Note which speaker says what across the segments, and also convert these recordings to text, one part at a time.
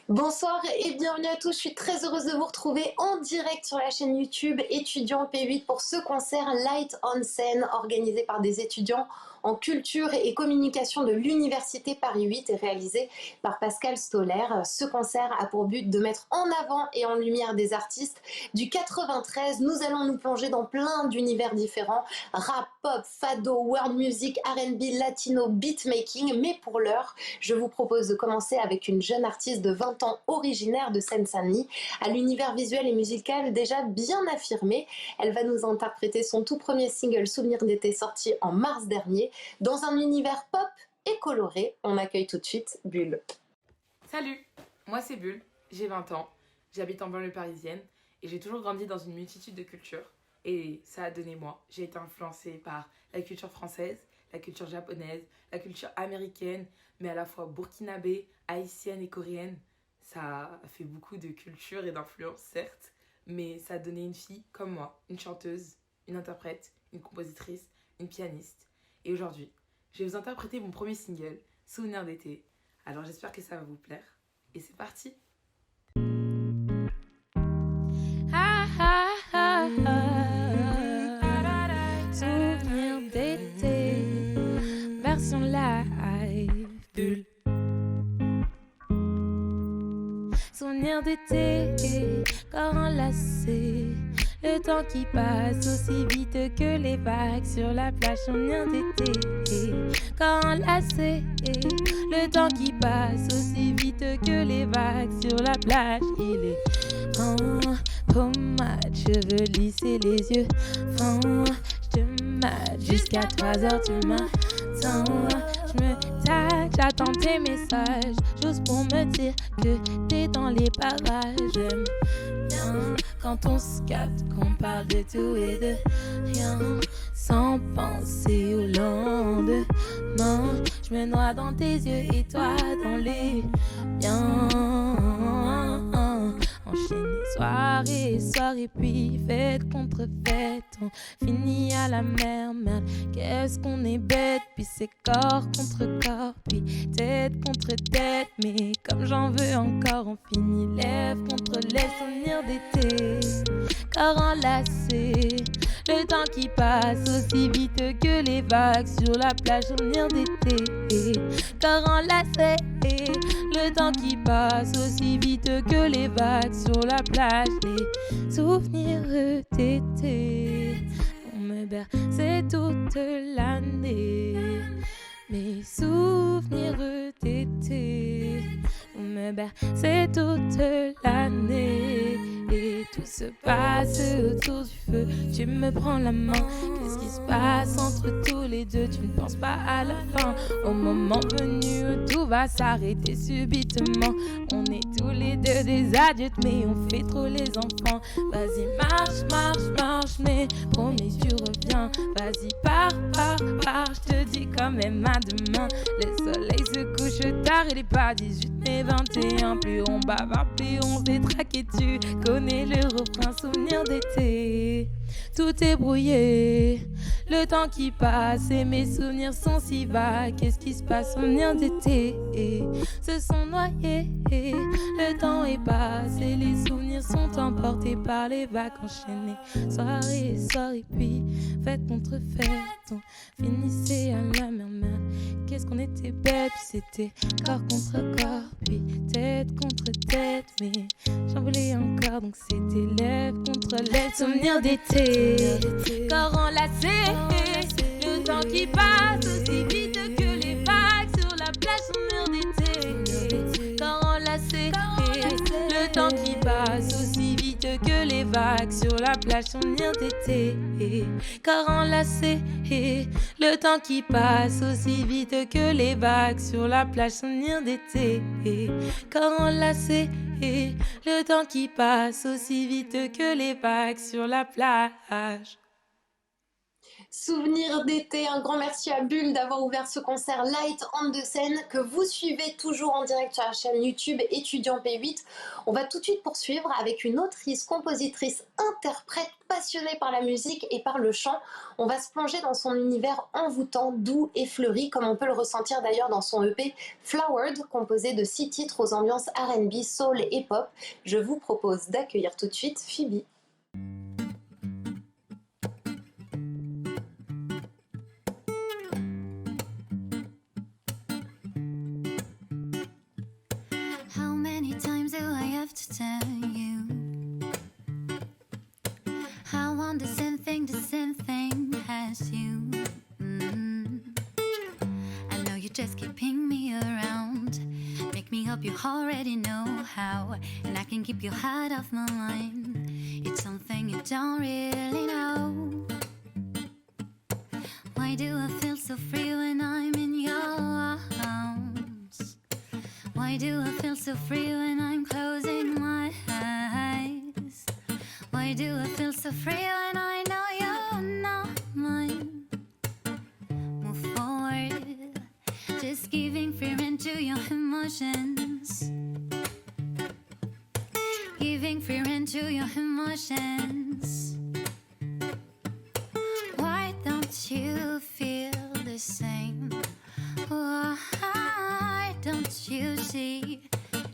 Speaker 1: Bonsoir et bienvenue à tous, je suis très heureuse de vous retrouver en direct sur la chaîne YouTube Étudiants P8 pour ce concert Light on Scène organisé par des étudiants en culture et communication de l'Université Paris 8 et réalisé par Pascal Stoller. Ce concert a pour but de mettre en avant et en lumière des artistes du 93. Nous allons nous plonger dans plein d'univers différents, rap, pop, fado, world music, R&B, latino, beatmaking, mais pour l'heure, je vous propose de commencer avec une jeune artiste de 20 ans originaire de Seine-Saint-Denis, à l'univers visuel et musical déjà bien affirmé. Elle va nous interpréter son tout premier single Souvenir d'été sorti en mars dernier. Dans un univers pop et coloré, on accueille tout de suite Bulle.
Speaker 2: Salut, moi c'est Bulle, j'ai 20 ans, j'habite en banlieue parisienne et j'ai toujours grandi dans une multitude de cultures. Et ça a donné moi. J'ai été influencée par la culture française, la culture japonaise, la culture américaine, mais à la fois burkinabé, haïtienne et coréenne. Ça a fait beaucoup de culture et d'influence, certes, mais ça a donné une fille comme moi, une chanteuse, une interprète, une compositrice, une pianiste. Et aujourd'hui, je vais vous interpréter mon premier single, Souvenir d'été. Alors j'espère que ça va vous plaire. Et c'est parti.
Speaker 3: Souvenir d'été, version live, Bulle. Souvenir d'été, corps enlacé, le temps qui passe aussi vite que les vagues sur la plage. Souvenir d'été, corps enlacé, le temps qui passe aussi vite que les vagues sur la plage. Il est pommade, cheveux lissés, les yeux fins. Je te mate jusqu'à 3h du matin. Je me tâche, j'attends tes messages juste pour me dire que t'es dans les parages. J'aime bien quand on se capte, qu'on parle de tout et de rien, sans penser au lendemain. Je me noie dans tes yeux et toi dans les miens. Enchaîner soirée, puis fête contre fête. On finit à la mer, merde, qu'est-ce qu'on est bête. Puis c'est corps contre corps, puis tête contre tête. Mais comme j'en veux encore, on finit lèvres contre lèvres. Souvenir d'été, corps enlacé, le temps qui passe aussi vite que les vagues sur la plage. Souvenir d'été, corps enlacé, le temps qui passe aussi vite que les vagues sur la plage. Les souvenirs d'été vont me bercer toute l'année. Mes souvenirs d'été vont me bercer toute l'année. Et tout se passe autour du feu. Tu me prends la main. Qu'est-ce qui se passe entre tous les deux? Tu ne penses pas à la fin. Au moment venu, tout va s'arrêter subitement. On est tous les deux des adultes, mais on fait trop les enfants. Vas-y, marche, mais promis, tu reviens. Vas-y, pars, je te dis quand même à demain. Le soleil se couche tard, il est pas 18 mais 21. Plus on bavarde, plus on se détraque et tu connais le refrain. Souvenir d'été, tout est brouillé, le temps qui passe et mes souvenirs sont si vagues. Qu'est-ce qui se passe? Souvenirs d'été se sont noyés, le temps est passé, les souvenirs sont emportés par les vagues enchaînées. Soirée, puis fête contre fête, on finissait à la mer. Qu'est-ce qu'on était bêtes, puis c'était corps contre corps, puis tête contre tête. Mais j'en voulais encore, donc c'était lèvres contre lèvres. Souvenir d'été, corps enlacé, le temps qui passe aussi vite que les vagues sur la plage. Souvenir d'été, corps enlacé, le temps qui passe aussi vite que les vagues sur la plage. Souvenir d'été, corps enlacé, le temps qui passe aussi vite que les vagues sur la plage. Souvenir d'été, corps enlacé, le temps qui passe aussi vite que les vagues sur la plage.
Speaker 1: Souvenir d'été, un grand merci à Bulle d'avoir ouvert ce concert Light on the Seine que vous suivez toujours en direct sur la chaîne YouTube Étudiant P8. On va tout de suite poursuivre avec une autrice, compositrice, interprète passionnée par la musique et par le chant. On va se plonger dans son univers envoûtant, doux et fleuri, comme on peut le ressentir d'ailleurs dans son EP Flowered, composé de 6 titres aux ambiances R&B, soul et pop. Je vous propose d'accueillir tout de suite Phoebe.
Speaker 4: To tell you I want the same thing as you. I know you just keeping me around, make me hope you already know how, and I can keep you out of my mind. It's something you don't really know. Why do I feel so free when I'm in your arms? Why do I feel so free when I'm closing my eyes? Why do I feel so free when I know you're not mine? Move forward, just giving fear into your emotions. Giving fear into your emotions. Why don't you feel the same? Why don't you see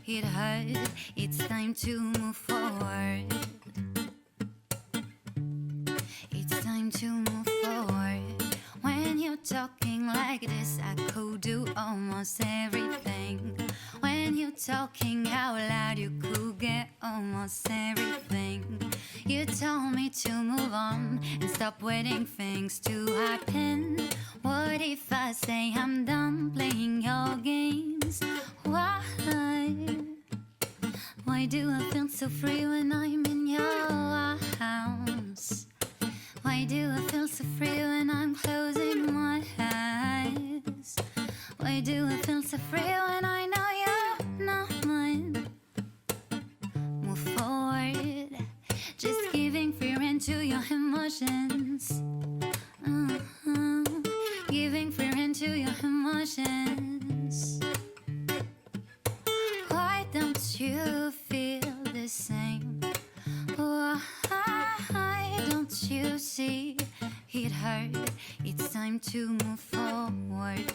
Speaker 4: it hurt? It's time to move forward. It's time to move forward. When you're talking like this, I could do almost everything. When you're talking out loud, you could get almost everything. You told me to move on and stop waiting things to happen. What if I say I'm done playing your games? Why? Why do I feel so free when I'm in your house? Why do I feel so free when I'm closing my eyes? Why do I feel so free when I know you're not mine? Move forward, just giving fear into your emotions. Giving fear into your emotions. Why don't you feel the same? Why don't you see it hurt? It's time to move forward.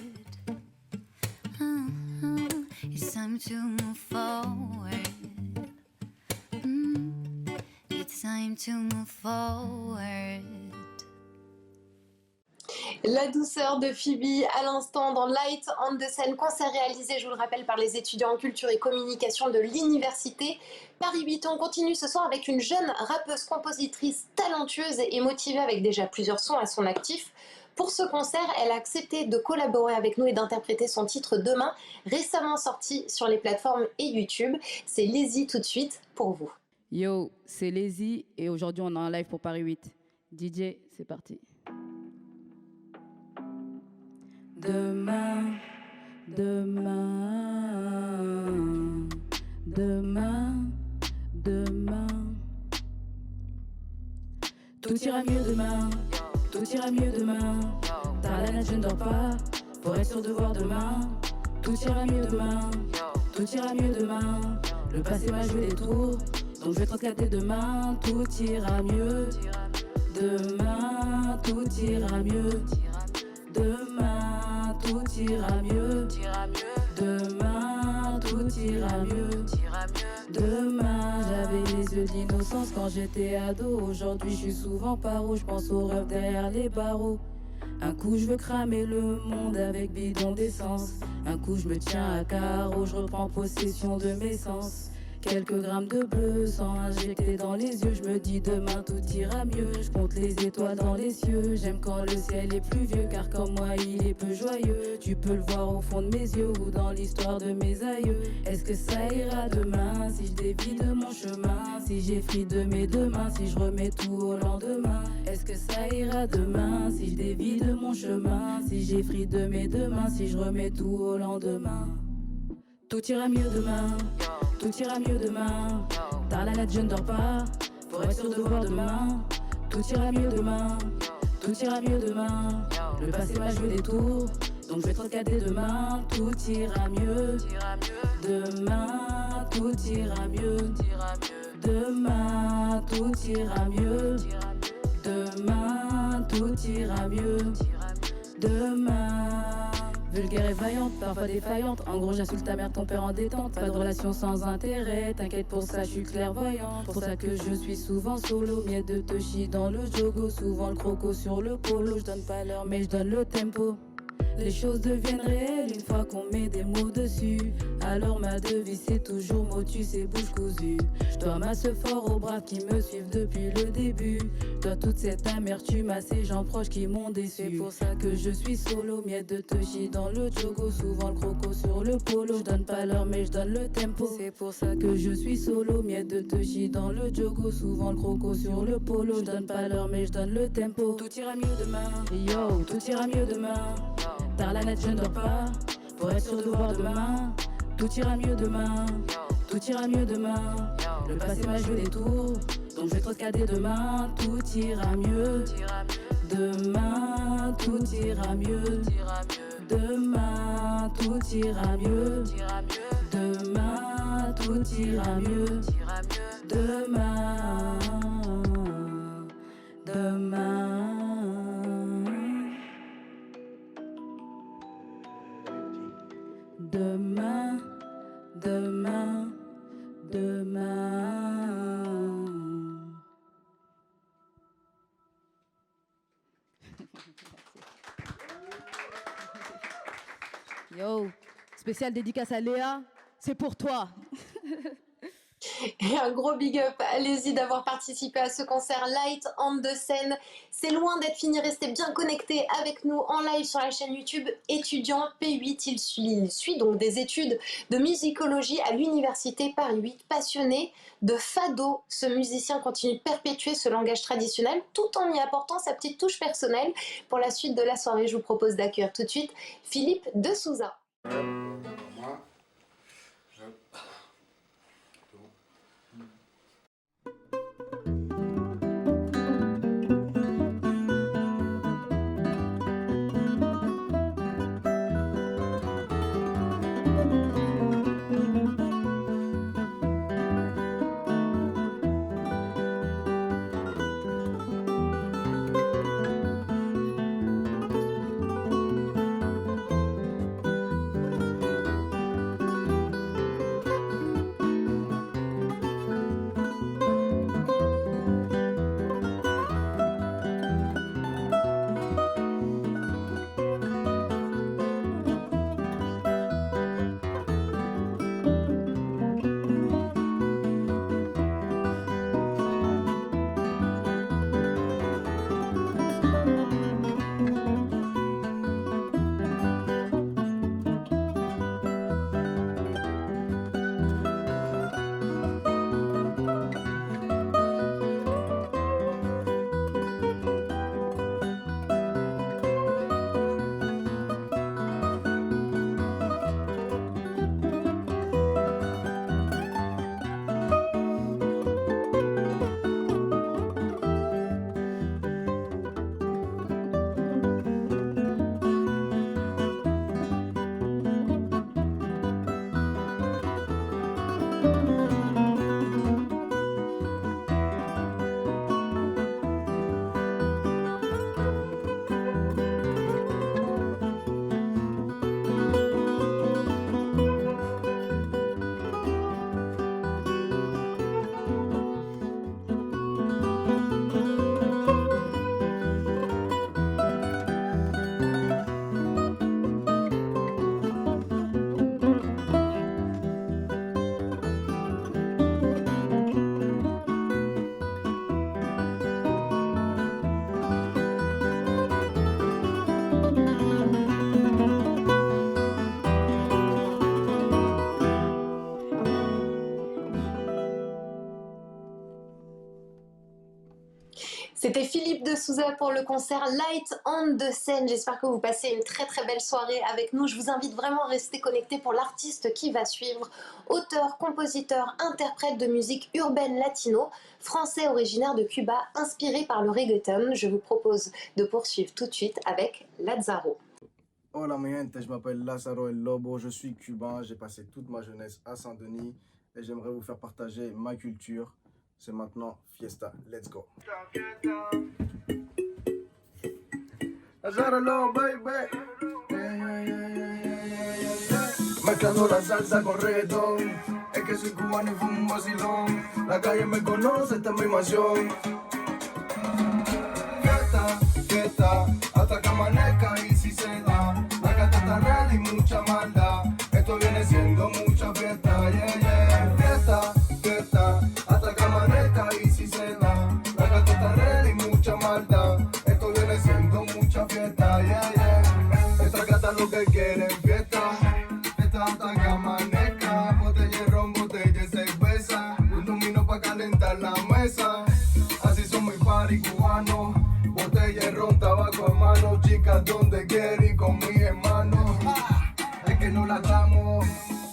Speaker 4: It's time to move forward. It's time to move forward.
Speaker 1: La douceur de Phoebe à l'instant dans Light on the Seine, concert réalisé, je vous le rappelle, par les étudiants en culture et communication de l'université Paris 8. On continue ce soir avec une jeune rappeuse, compositrice talentueuse et motivée avec déjà plusieurs sons à son actif. Pour ce concert, elle a accepté de collaborer avec nous et d'interpréter son titre Demain, récemment sorti sur les plateformes et YouTube. C'est Lazy tout de suite pour vous.
Speaker 5: Yo, c'est Lazy et aujourd'hui on est en live pour Paris 8. DJ, c'est parti. Demain, demain, demain, demain. Tout ira mieux demain, tout ira mieux demain. Tard la natte, je ne dors pas, pour être sûr de voir demain. Tout ira mieux demain, tout ira mieux demain. Le passé m'a joué des tours, donc je vais transcater demain. Tout ira mieux demain, tout ira mieux demain, tout ira mieux demain, tout ira mieux demain. J'avais les yeux d'innocence quand j'étais ado. Aujourd'hui je suis souvent paro, je pense aux rêves derrière les barreaux. Un coup je veux cramer le monde avec bidon d'essence. Un coup je me tiens à carreau, je reprends possession de mes sens. Quelques grammes de bleu sans injecter dans les yeux. Je me dis demain tout ira mieux. Je compte les étoiles dans les cieux. J'aime quand le ciel est pluvieux, car comme moi il est peu joyeux. Tu peux le voir au fond de mes yeux ou dans l'histoire de mes aïeux. Est-ce que ça ira demain si je dévie de mon chemin? Si j'effrite de mes deux mains, si je remets tout au lendemain? Est-ce que ça ira demain si je dévie de mon chemin? Si j'effrite de mes deux mains, si je remets tout au lendemain? Tout ira mieux demain, tout ira mieux demain. Tard la natte, je ne dors pas, pour être sûr de voir demain. Tout ira mieux demain, tout ira mieux demain. Le passé m'a joué des tours, donc je vais te regarder demain. Tout ira mieux, demain, tout ira mieux. Demain, tout ira mieux. Demain, tout ira mieux. Demain. Vulgaire et vaillante, parfois défaillante. En gros, j'insulte ta mère, ton père en détente. Pas de relation sans intérêt, t'inquiète pour ça, je suis clairvoyante. Pour ça que je suis souvent solo. Miette de Toshi dans le jogo, souvent le croco sur le polo. Je donne pas l'heure, mais je donne le tempo. Les choses deviennent réelles une fois qu'on met des mots dessus. Alors ma devise c'est toujours motus et bouche cousue. Je dois ma ce fort aux braves qui me suivent depuis le début. Je dois toute cette amertume à ces gens proches qui m'ont déçu. C'est pour ça que je suis solo, miette de Toshi dans le jogo, souvent le croco sur le polo. Je donne pas l'heure mais je donne le tempo. C'est pour ça que je suis solo, miette de Toshi dans le jogo, souvent le croco sur le polo. Je donne pas l'heure mais je donne le tempo. Tout ira mieux demain, yo, tout ira mieux demain. Par la net je ne dors pas, pour être sûr de voir demain. Tout ira mieux demain, tout ira mieux demain. Le passé m'a joué des tours, donc je vais te regarder demain. Tout ira mieux, demain, tout ira mieux. Demain, tout ira mieux. Demain, tout ira mieux. Demain, demain. Demain, demain, demain.
Speaker 6: Yo, spécial dédicace à Léa, c'est pour toi.
Speaker 1: Et un gros big up, allez-y d'avoir participé à ce concert Light on the Seine. C'est loin d'être fini, restez bien connectés avec nous en live sur la chaîne YouTube Étudiant P8. Il suit donc des études de musicologie à l'université Paris 8. Passionné de fado, ce musicien continue de perpétuer ce langage traditionnel tout en y apportant sa petite touche personnelle. Pour la suite de la soirée, je vous propose d'accueillir tout de suite Philippe de Souza.
Speaker 7: Moi,
Speaker 1: C'était Philippe de Souza pour le concert Light on the Seine. J'espère que vous passez une très très belle soirée avec nous. Je vous invite vraiment à rester connecté pour l'artiste qui va suivre. Auteur, compositeur, interprète de musique urbaine latino, français originaire de Cuba, inspiré par le reggaeton. Je vous propose de poursuivre tout de suite avec Lazaro.
Speaker 8: Hola mi gente, je m'appelle Lazaro El Lobo, je suis cubain, j'ai passé toute ma jeunesse à Saint-Denis et j'aimerais vous faire partager ma culture. C'est maintenant Fiesta, let's go. Lazaro El Lobo, baby. Mezclando la salsa con reggaetón, es que soy cubano y fumo un vacilón. La calle me conoce, esta es mi mansión. Fiesta, fiesta, hasta que amanezca y si se da. La gata está real y mucha maldad. Esto viene siendo mucha fiesta, yeah, yeah. Fiesta, fiesta, hasta que amanezca y si se da. La gata está real y mucha maldad. Esto viene siendo mucha fiesta, yeah, yeah. Esta gata lo que quiere fiesta. Fiesta hasta que amanezca. Botella de ron, botella de cerveza. Un dominó pa' calentar la mesa. Así son mis party cubanos. Botella de ron, tabaco a mano. Chicas donde quiere y con mis hermanos. Es que no la damos.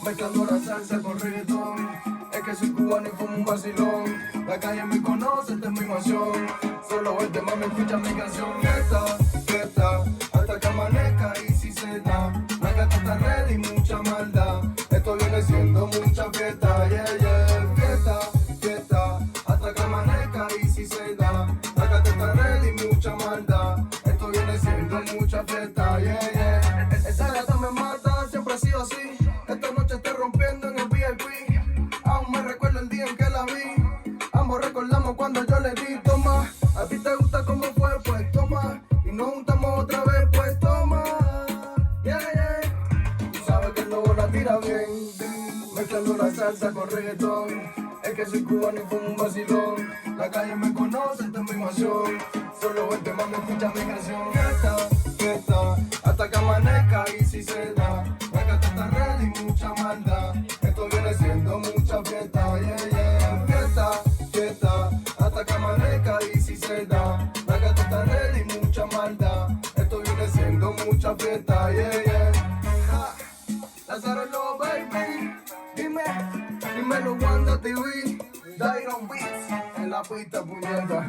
Speaker 8: Mezclando la salsa con reggaetón. Es que soy cubano y fumo un vacilón. La calle me conoce, esta es mi mansión. Solo este mami escucha mi canción. Fiesta, fiesta, hasta que amanezca y si se da. La gata está real y mucha maldad. Esto viene siendo mucha fiesta, yeah, yeah. Fiesta, fiesta, hasta que amanezca y si se da. La gata está real y mucha maldad. Esto viene siendo mucha fiesta, yeah, yeah. Esa gata me mata, siempre ha sido así. Esta noche estoy rompiendo en el VIP. Aún me recuerdo el día en que la vi. Ambos recordamos cuando yo le di, toma. A ti te gusta cómo fue, pues toma. Y nos juntamos otra vez, pues toma. Yeah, yeah. Tú sabes que el lobo la tira bien. Mezclando la salsa con reggaetón. Es que soy cubano y fumo un vacilón. La calle me conoce, esta es mi mansión. Solo este mami escucha mi canción. Fiesta, fiesta, hasta que amanezca y si se da. La gata está real y mucha maldad. Esto viene siendo mucha fiesta, yeah, yeah. Fiesta, fiesta, hasta que amanezca y si se da. La gata está real y mucha maldad. Esto viene siendo mucha fiesta, yeah, yeah. Ja. Lazaro El Lobo, baby. Dímelo Wanda TV. Dairon Beats en la pista, puñeta.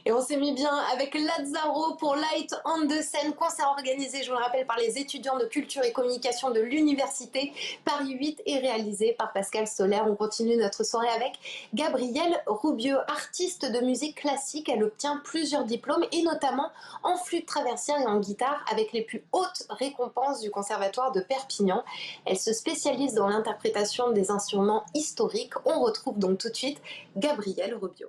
Speaker 1: Et on s'est mis bien avec Lazaro pour Light on the Seine, concert organisé, je vous le rappelle, par les étudiants de culture et communication de l'université Paris 8 et réalisé par Pascal Soler. On continue notre soirée avec Gabrielle Rubio, artiste de musique classique. Elle obtient plusieurs diplômes et notamment en flûte traversière et en guitare avec les plus hautes récompenses du conservatoire de Perpignan. Elle se spécialise dans l'interprétation des instruments historiques. On retrouve donc tout de suite Gabrielle Rubio.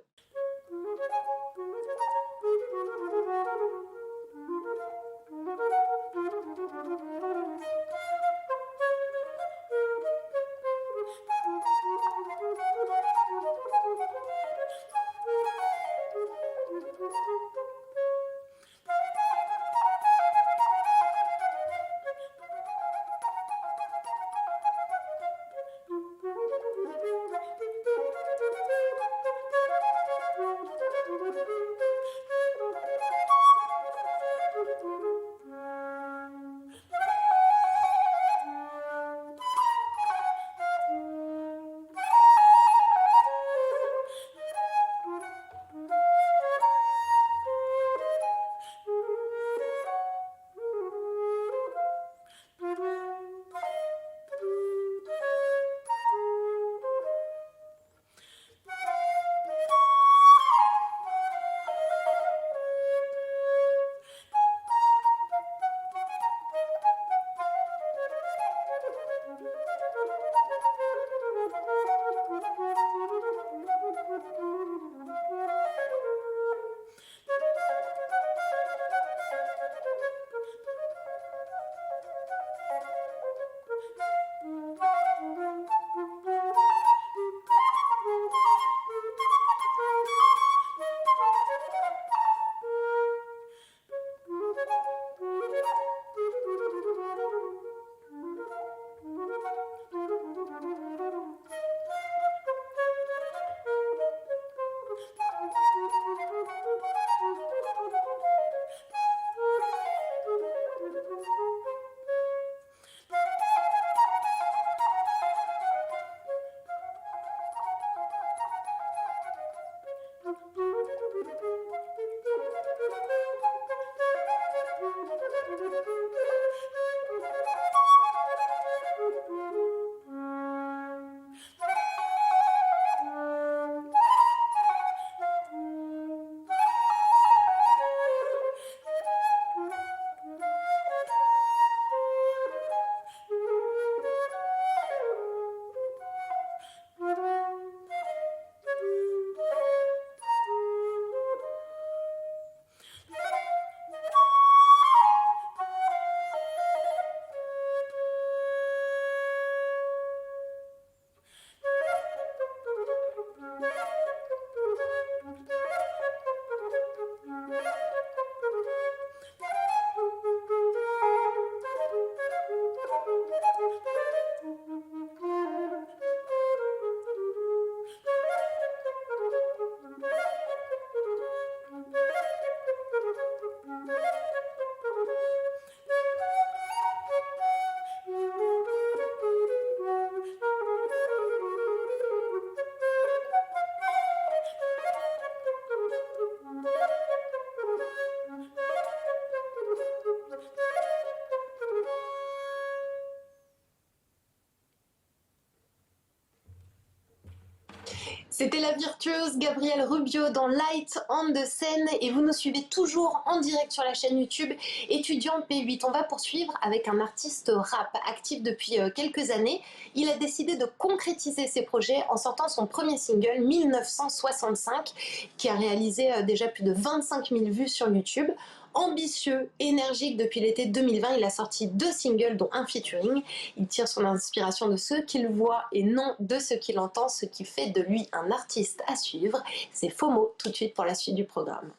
Speaker 1: C'était la virtuose Gabrielle Rubio dans Light on the Scène et vous nous suivez toujours en direct sur la chaîne YouTube Étudiant P8. On va poursuivre avec un artiste rap actif depuis quelques années. Il a décidé de concrétiser ses projets en sortant son premier single 1965 qui a réalisé déjà plus de 25 000 vues sur YouTube. Ambitieux, énergique depuis l'été 2020, il a sorti 2 singles dont un featuring. Il tire son inspiration de ceux qu'il voit et non de ceux qu'il entend, ce qui fait de lui un artiste à suivre. C'est FOMO tout de suite pour la suite du programme.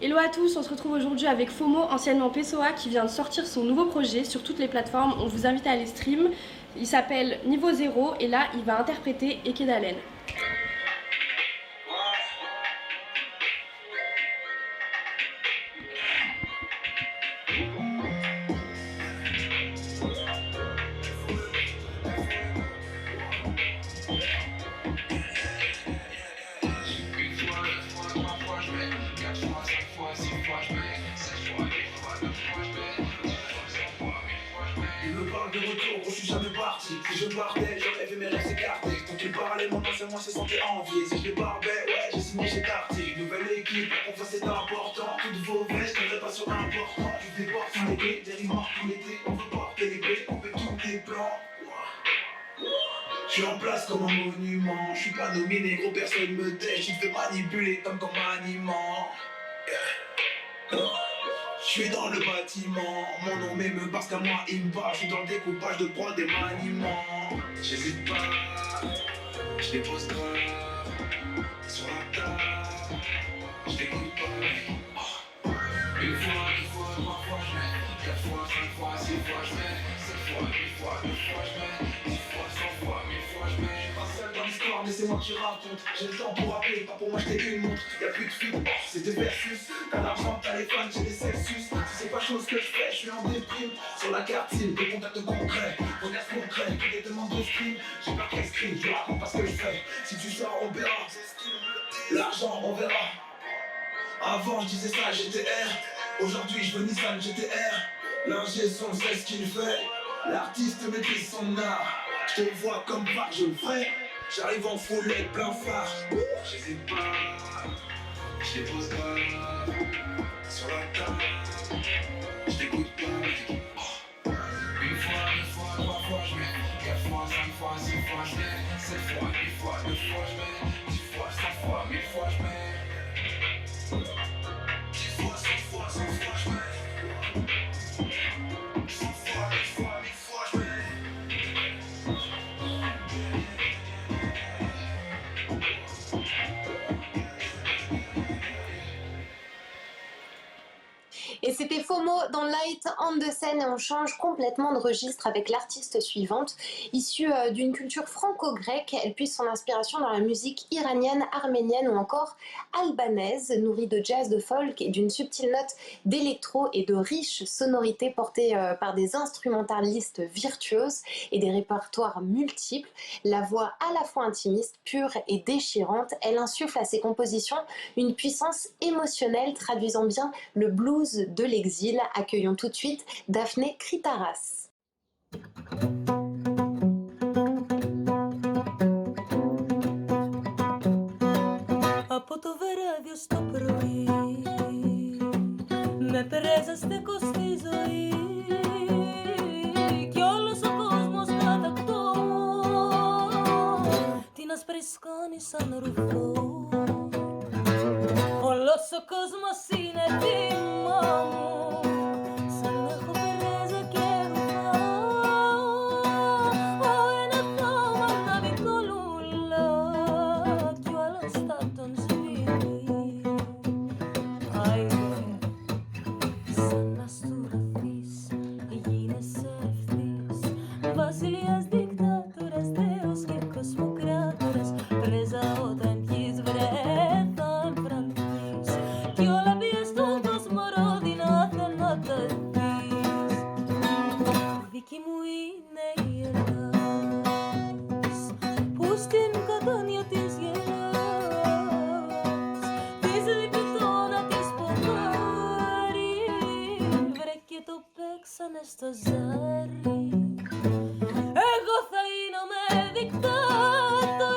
Speaker 9: Hello à tous, on se retrouve aujourd'hui avec FOMO, anciennement PSOA, qui vient de sortir son nouveau projet sur toutes les plateformes. On vous invite à aller stream. Il s'appelle Niveau Zéro et là il va interpréter Ekedalen.
Speaker 10: Si je partais, j'aurais vu mes rêves s'écarter. Tant qu'il parlait, mon ancien se sentait envié. Si je débarbais, ouais, j'ai signé chez Cartier. Nouvelle équipe, la confiance c'est important. Toutes vos vestes, ne pas sur important. Je déporte sans les clés, des rimards tout l'été. On veut porter les clés, on fait tous des plans. Je suis en place comme un monument. Je suis pas nominé, gros, personne me tait. Je fais manipuler comme maniement. Je suis dans le bâtiment, mon nom m'aime parce qu'à moi il me parle. Je suis dans le découpage de prod des maniements. J'hésite pas, je dépose grave sur la table. Je t'écoute pas. Une fois, deux fois, trois fois je mets. 4 fois, 5 fois, 6 fois je mets. 7 fois, 8 fois, 9 fois je mets. 10 fois, 100 fois, 1000 fois je mets. Je suis pas seul dans l'histoire mais c'est moi qui raconte. J'ai le temps pour rappeler, pas pour m'acheter une montre. Y'a plus de filles, c'est des versus. T'as l'argent, t'as les fans, j'ai des Celsius. Si c'est pas chose que je fais, je suis en déprime. Sur la carte SIM, des contacts concrets. Regarde concret, que des demandes de stream. J'ai pas qu'un screen, je raconte pas ce que je fais. Si tu sors, on verra. L'argent, on verra. Avant, je disais ça, GTR. Aujourd'hui, je veux Nissan GTR. L'ingé son sait ce qu'il fait. L'artiste maîtrise son art. Je te vois comme pas, je le ferai. J'arrive en foulette, plein phare. J'hésite pas, je dépose grave sur la table. Je t'écoute pas. Une fois, deux fois, trois fois je mets. 4 fois, 5 fois, 6 fois je mets. 7 fois, 8 fois, 9 fois je mets. 10 fois, 100 fois, 1000 fois je mets. 10 fois, 100 fois, 100 fois je mets. 100 fois, 1000 fois, 1000 fois je mets.
Speaker 1: Et c'était FOMO dans Light on the Scène et on change complètement de registre avec l'artiste suivante. Issue d'une culture franco-grecque, elle puise son inspiration dans la musique iranienne, arménienne ou encore albanaise, nourrie de jazz, de folk et d'une subtile note d'électro et de riches sonorités portées par des instrumentalistes virtuoses et des répertoires multiples. La voix à la fois intimiste, pure et déchirante, elle insuffle à ses compositions une puissance émotionnelle traduisant bien le blues de l'exil. Accueillons tout de suite Daphné Kritaras.
Speaker 11: Από το βράδυ στο πρωί με πρέζα στέκω στη ζωή κι όλος ο κόσμος κατακτώ την άσπρη σκόνη σαν ρουφό. Όλος ο κόσμος είναι θύμα μου σαν να έχω πρέζα και ρουφά. Ένα θάμα να βικολούλα κι ο άλλος θα τον σβήνει. Άιντε, σαν να στουραφείς γίνεσαι ευθύς βασιλιάς, δικτάτορας, θεός και κοσμοκράτορας. Πρέζα όταν βγεις βρε θα εμφρανθείς κι όλα πια στον κόσμο ρόδινα θα να τα δεις. Δική μου είναι η Ελλάς που στην κατάνοια της γελάς της λείπει το να της πονάρει βρε και το παίξανε στο ζάρι. Εγώ θα γίνομαι δικτάτορας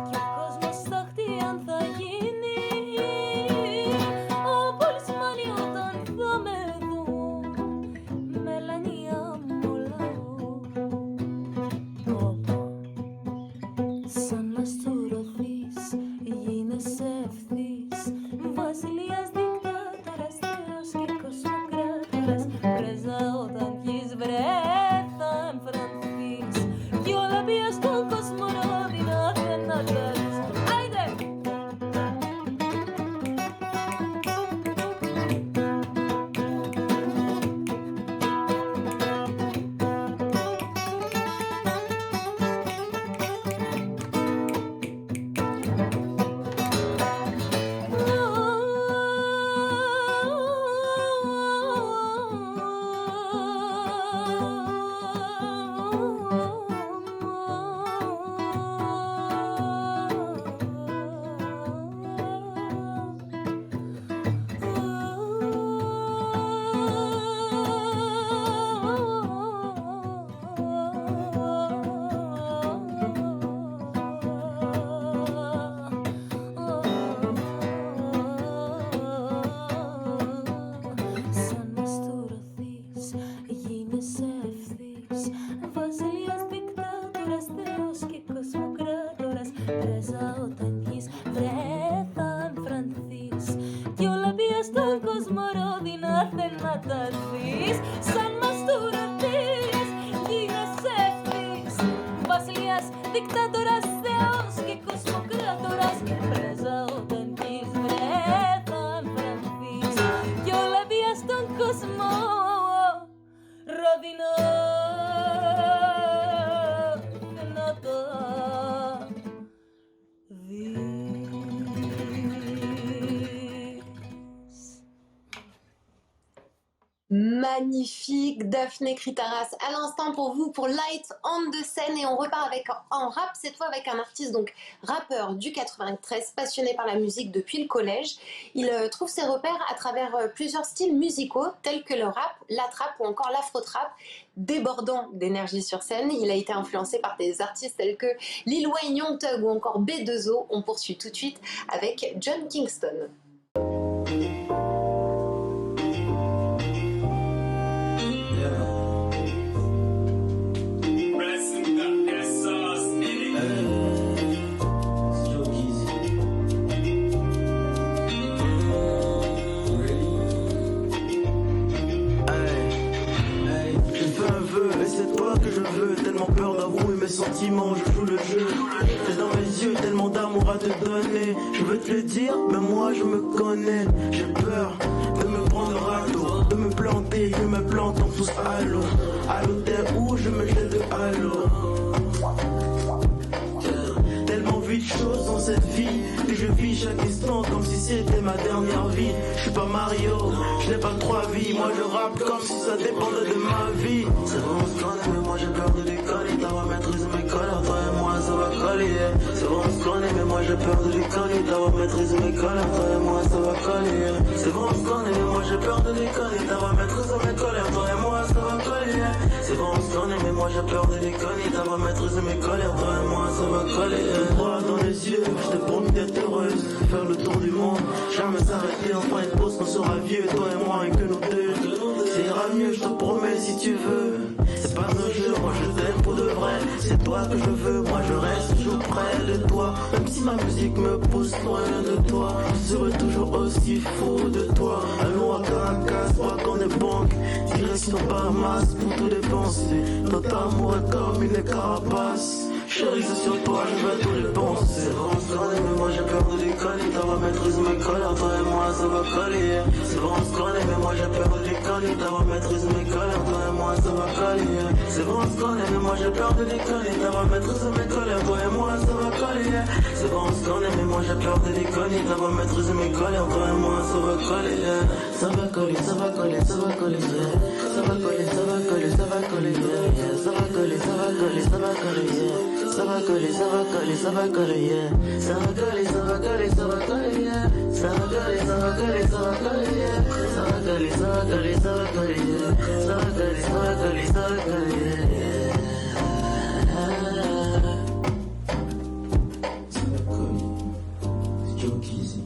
Speaker 11: κι ο κόσμος talvis samma stora vis. Gires eftis, Basilias, dictadoras, Zeus, que cosmocradoras, presa orden vis, vretan franvis. Yo la vi hasta un cosmo, Rodina, Fenata,
Speaker 1: Magnifique, Daphné Kritaras à l'instant pour vous pour Light on the Scène, et on repart avec en rap cette fois avec un artiste, donc rappeur du 93, passionné par la musique depuis le collège. Il trouve ses repères à travers plusieurs styles musicaux tels que le rap, la trap ou encore l'afro-trap. Débordant d'énergie sur scène, il a été influencé par des artistes tels que Lil Wayne, Young Thug ou encore B2O. On poursuit tout de suite avec John Kingston.
Speaker 12: Tellement peur d'avouer mes sentiments, je joue le jeu. C'est dans mes yeux, tellement d'amour à te donner. Je veux te le dire, mais moi je me connais. J'ai peur de me prendre à l'eau, de me planter, je me plante en tous à l'eau. À l'hôtel où je me jette de halo. Tellement vite de choses dans cette vie que je vis chaque instant comme si c'était ma dernière vie. Je suis pas Mario, je n'ai pas 3 vies. Moi je rappe comme si ça dépendait de ma vie. C'est bon, on se connaît, mais moi j'ai peur de décoller. T'as maîtriser mes colères, toi et moi ça va coller. C'est bon, on se connaît, mais moi j'ai peur de décoller. T'as maîtriser mes colères, toi et moi ça va coller. C'est bon, on se connaît, mais moi j'ai peur de décoller. T'as maîtriser mes colères, toi et moi ça va coller. C'est bon, on se connaît, mais moi j'ai peur de déconner. T'as maîtriser mes colères, toi et moi ça va coller. Droit dans les yeux, je t'ai promis d'être heureuse, faire le tour du monde, jamais s'arrêter, enfin une pause qu'on sera vieux, toi et moi et que nous deux. Ça ira mieux, je te promets si tu veux. C'est pas un jeu, moi je t'aime pour de vrai. C'est toi que je veux, moi je reste toujours près de toi. Même si ma musique me pousse loin de toi, je serai toujours aussi fou de toi. Allons à Caracas, braquons des banques, direction Bahamas pour tout dépenser. Notre amour est comme une carapace. Chérie, c'est sur toi, je vais tout dépenser. C'est bon, on se connaît, mais moi j'ai peur de déconner. T'as va maîtriser mes colères, toi et moi ça va coller. C'est bon, on se connaît, mais moi j'ai peur de déconner. T'as va maîtriser mes colères, toi et moi ça va coller. C'est bon, on se connaît, mais moi j'ai peur de déconner. T'as va maîtriser mes colères, toi et moi ça va coller. C'est bon, on se connaît, mais moi j'ai peur de déconner. T'as va maîtriser mes colères, toi et moi ça va coller. Ça va coller, ça va coller, ça va coller. Ça va coller, ça va coller, ça va coller. Ça va coller, ça va coller, ça va coller. Ça va coller, ça va coller, ça va coller, yeah. Ça va coller, ça va coller, ça va coller, yeah. Ça va coller, ça va coller, ça va coller, yeah. Ça va coller, ça va coller, ça va coller, yeah. Ça va coller, ça va coller, ça va coller, yeah. Ça va coller, c'est Joe Kizzy,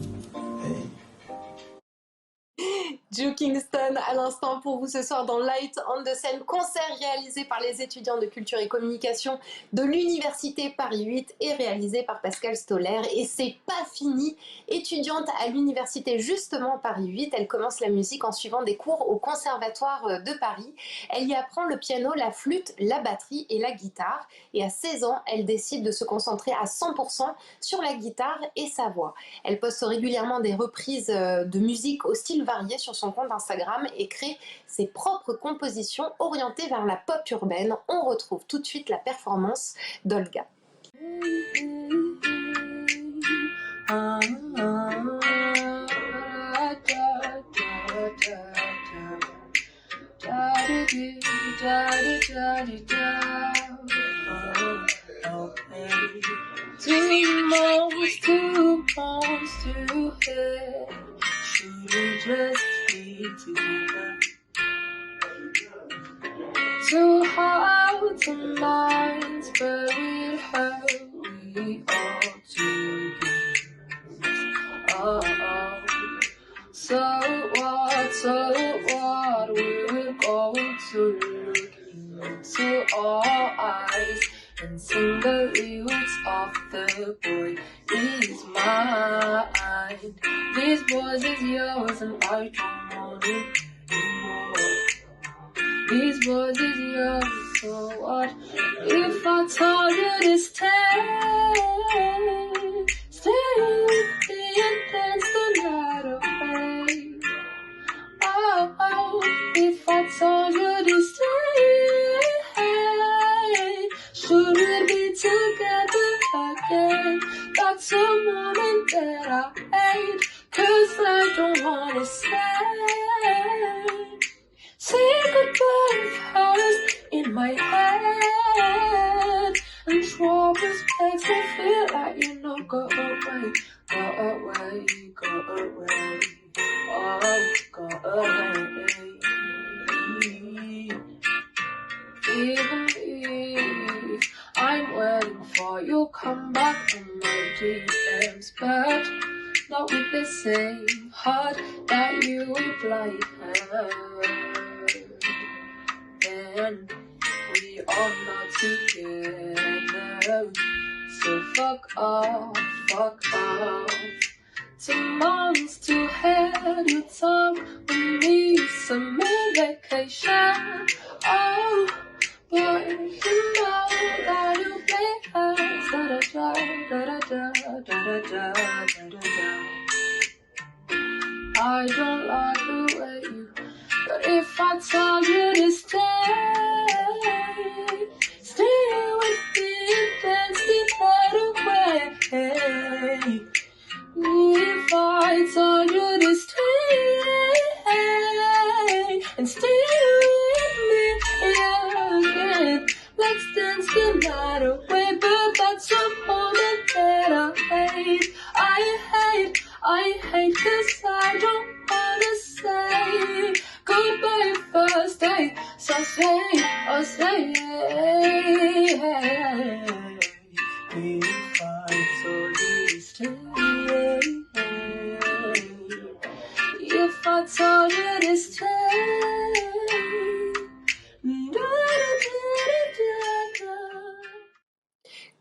Speaker 12: hey.
Speaker 1: Joe Kingston à l'instant pour vous ce soir dans Light on the Scène, concert réalisé par les étudiants de culture et communication de l'université Paris 8 et réalisé par Pascal Stoller. Et c'est pas fini, étudiante à l'université justement Paris 8, elle commence la musique en suivant des cours au conservatoire de Paris. Elle y apprend le piano, la flûte, la batterie et la guitare, et à 16 ans elle décide de se concentrer à 100% sur la guitare et sa voix. Elle poste régulièrement des reprises de musique au style varié sur son compte Instagram et crée ses propres compositions orientées vers la pop urbaine. On retrouve tout de suite la performance d'Olga.
Speaker 3: Two hearts and minds buried her, we all together. Oh, so what, we're going to look into our eyes and sing the lyrics of the boy is mine. This voice is yours and I don't want it anymore.
Speaker 11: These boys is yours, so what if I told you to stay with me and dance the night away? Oh, if I told you to stay, should we be together again? That's a moment that I hate, 'cause I don't wanna say goodbye first in my head, and troubles makes me feel like, you know, go away, go away, go away, oh, go away. Even if I'm waiting for you come back on my DMs, but not with the same heart that you reply then we are not together. So fuck off, fuck off. 2 months to have you talk with me, summer vacation. Oh, boy, you know that you play us, da da da da da da da da da da. I don't like the way you, but if I told you to stay with me and dance the night away. If I told you to stay and stay with me again, let's dance the night away. But that's a moment that I hate, I hate 'cause I don't wanna say goodbye first day, so say, oh say, if I told you to stay, if I told you to stay,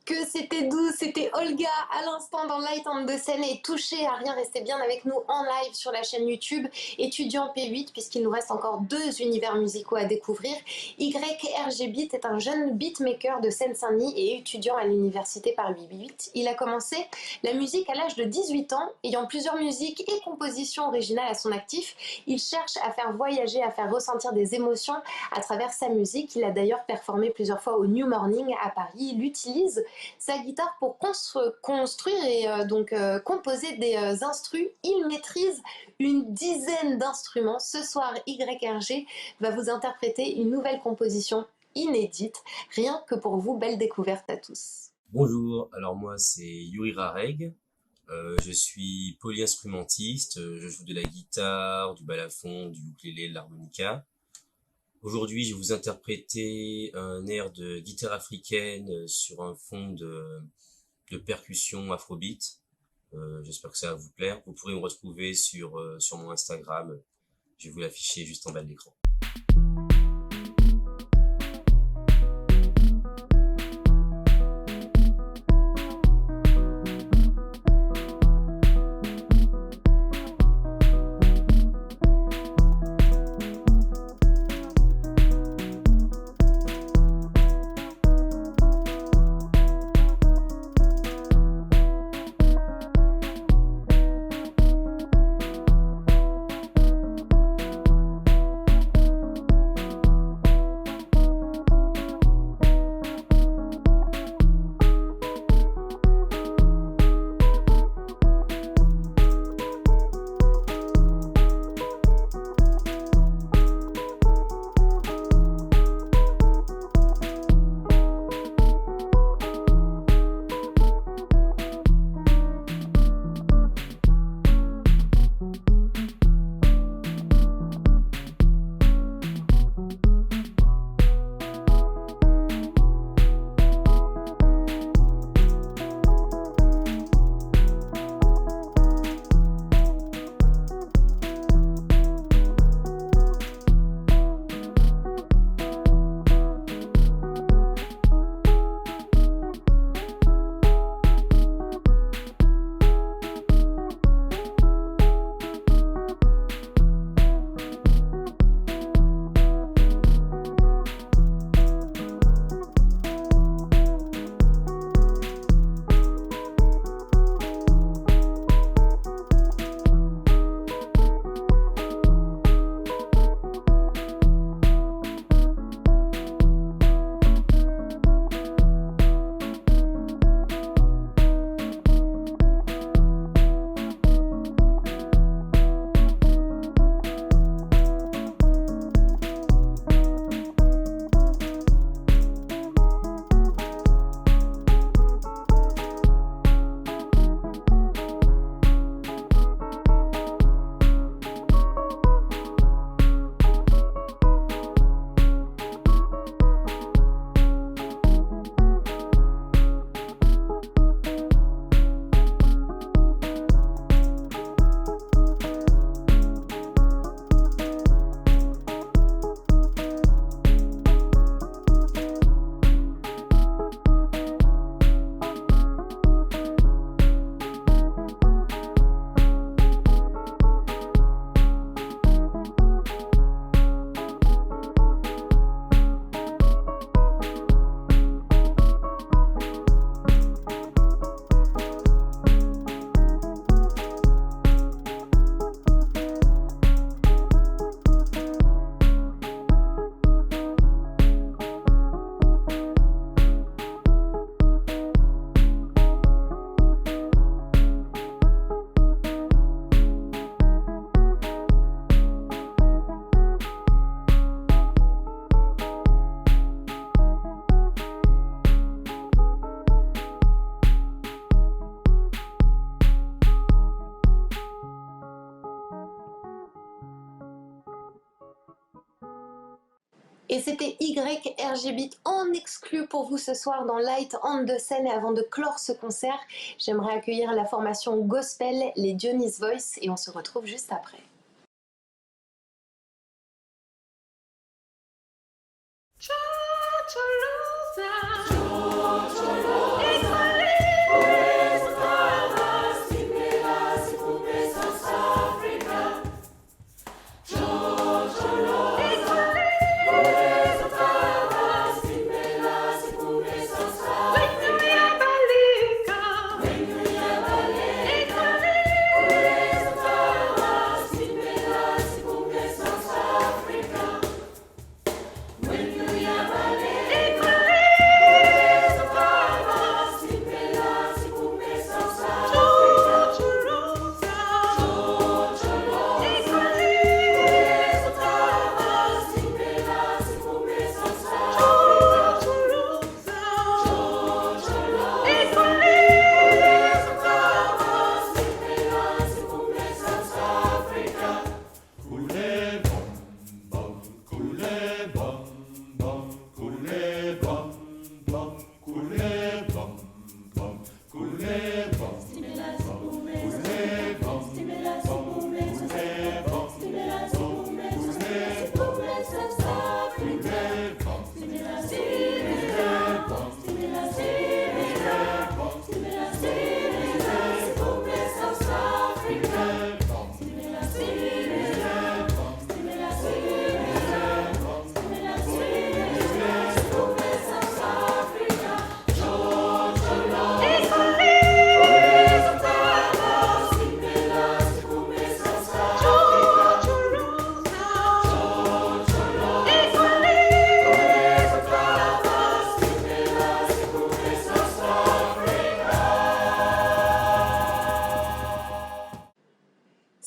Speaker 1: Que c'était doux, c'était Olga à l'instant dans Light on the Scène et touché à rien, restez bien avec nous en live sur la chaîne YouTube Étudiant P8 puisqu'il nous reste encore 2 univers musicaux à découvrir. YRG Beat est un jeune beatmaker de Seine-Saint-Denis et étudiant à l'université Paris 8. Il a commencé la musique à l'âge de 18 ans, ayant plusieurs musiques et compositions originales à son actif. Il cherche à faire voyager, à faire ressentir des émotions à travers sa musique. Il a d'ailleurs performé plusieurs fois au New Morning à Paris. Il utilise sa guitare pour construire et composer des instrus. Il maîtrise une dizaine d'instruments. Ce soir, YRG va vous interpréter une nouvelle composition inédite. Rien que pour vous, belle découverte à tous.
Speaker 13: Bonjour, alors moi c'est Yuri Rareg, je suis polyinstrumentiste, je joue de la guitare, du balafon, du ukulélé, de l'harmonica. Aujourd'hui, je vais vous interpréter un air de guitare africaine sur un fond de percussion afrobeat. J'espère que ça va vous plaire. Vous pourrez me retrouver sur mon Instagram. Je vais vous l'afficher juste en bas de l'écran.
Speaker 1: Et c'était YRG Beat en exclu pour vous ce soir dans Light on the Scène. Et avant de clore ce concert, j'aimerais accueillir la formation Gospel, les Dionys Voice, et on se retrouve juste après.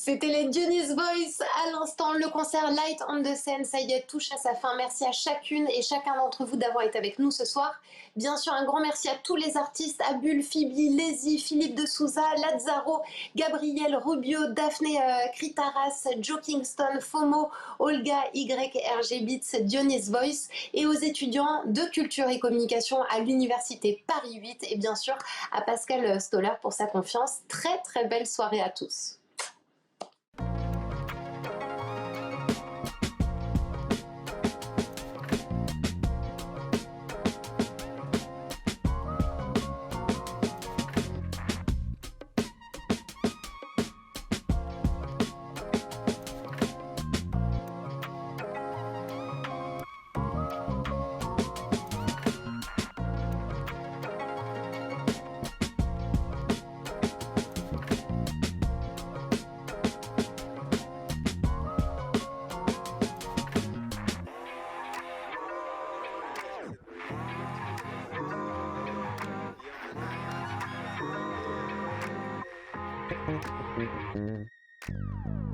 Speaker 1: C'était les Dionys Voice à l'instant, le concert Light on the Scène, ça y est, touche à sa fin. Merci à chacune et chacun d'entre vous d'avoir été avec nous ce soir. Bien sûr, un grand merci à tous les artistes, Abul, Phoebe, Lazy, Philippe de Souza, Lazzaro, Gabriel, Rubio, Daphné Kritaras, Joe Kingston, FOMO, Olga, YRG Beats, Dionys Voice, et aux étudiants de culture et communication à l'université Paris 8 et bien sûr à Pascal Stoller pour sa confiance. Très très belle soirée à tous.
Speaker 14: Thank you.